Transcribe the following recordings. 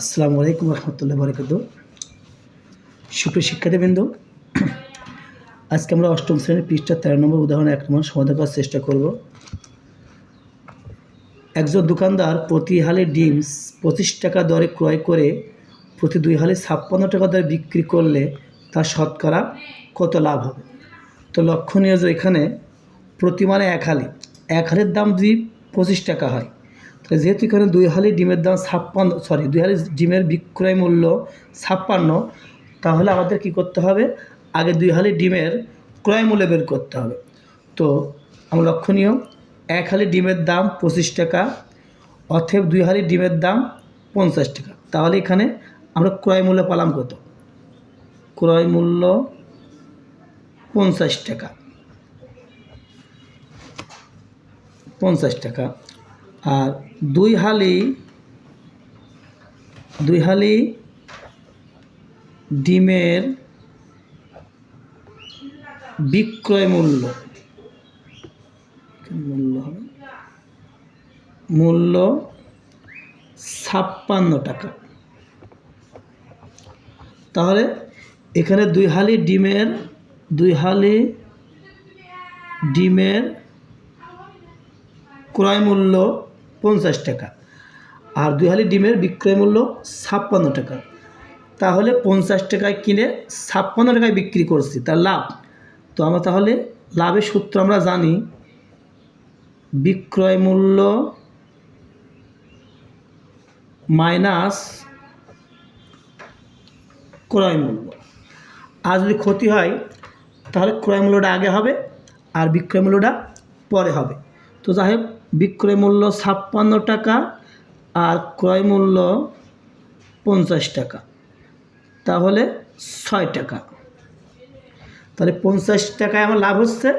আসসালামু আলাইকুম রহমতুল্লাহ বরকাত। সুপ্রিয় শিক্ষার্থীবৃন্দ, আজকে আমরা অষ্টম শ্রেণীর পৃষ্ঠা 13 নম্বর উদাহরণ 1 নম্বর সমাধান করার চেষ্টা করব। একজন দোকানদার প্রতি হালি ডিম 25 টাকা দরে ক্রয় করে প্রতি 2 হালি 56 টাকা দরে বিক্রি করলে তার শতকরা কত লাভ হবে? তো লক্ষণীয় যে এখানে প্রতি মানে এক হালির দাম যদি 25 টাকা হয়, তাহলে যেহেতু এখানে 2 হালি ডিমের দাম 2 হালি ডিমের বিক্রয় মূল্য 56, তাহলে আমাদের কি করতে হবে? আগে 2 হালি ডিমের ক্রয় মূল্য বের করতে হবে। তো আমার লক্ষণীয় 1 হালি ডিমের দাম 25 টাকা, অতএব 2 হালি ডিমের দাম 50 টাকা। তাহলে এখানে আমরা ক্রয় মূল্য পেলাম কত? ক্রয় মূল্য 50 টাকা। 50 টাকা। আর 2 হালি ডিমের বিক্রয় মূল্য মূল্য 56 টাকা। তাহলে এখানে 2 হালি ডিমের ক্রয় মূল্য 50 টাকা আর 2 হালি ডিমের বিক্রয় মূল্য 56 টাকা। তাহলে 50 টাকায় কিনে 56 টাকায় বিক্রি করছি, তার লাভ। তো আমরা তাহলে লাভের সূত্র আমরা জানি, বিক্রয় মূল্য মাইনাস ক্রয় মূল্য। আর যদি ক্ষতি হয় তাহলে ক্রয় মূল্যটা আগে হবে আর বিক্রয় মূল্যটা পরে হবে। তো যাই হোক, বিক্রয় মূল্য 56 টাকা আর ক্রয় মূল্য 50 টাকা, তাহলে 6 টাকা। তাহলে 50 টাকায় আমার লাভ হচ্ছে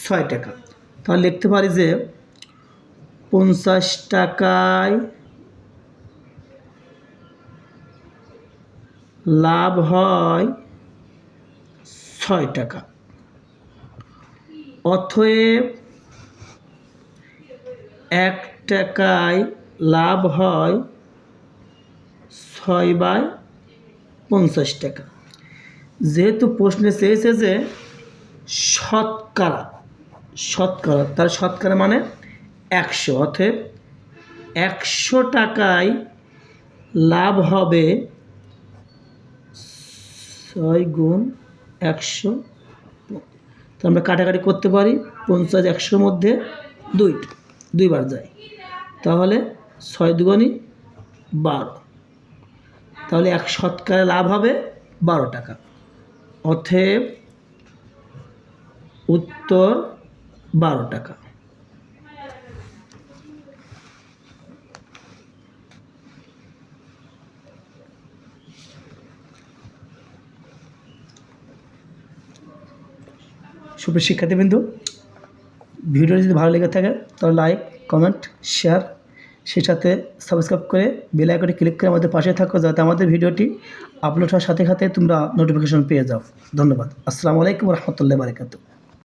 6 টাকা। তাহলে লিখতে পারি যে 50 টাকায় লাভ হয় 6 টাকা। অতএব 1 টাকায় লাভ হয় 6/50 টাকা। যেহেতু প্রশ্নে চেয়েছে যে শতকরা, তার শতকরা মানে 100, অতএব 100 টাকায় লাভ হবে 6 গুণ 100। তো আমরা কাটাকাটি করতে পারি, 50 100-র মধ্যে 2 বার যায়, তাহলে 6 দুগুণে 12। তাহলে 1 শতকরা লাভ হবে 12 টাকা। অতএব উত্তর 12 টাকা। সুপ্রিয় শিক্ষার্থীবৃন্দ, ভিডিওটি যদি ভালো লেগে থাকে তাহলে লাইক, কমেন্ট, শেয়ার, সেই সাথে সাবস্ক্রাইব করে বেল আইকনে ক্লিক করে আমাদের পাশে থাকো, যাতে আমাদের ভিডিওটি আপলোড হওয়ার সাথে সাথে তোমরা নোটিফিকেশন পেয়ে যাও। ধন্যবাদ। আসসালামু আলাইকুম রহমতুল্লাহ বরকাতুহু।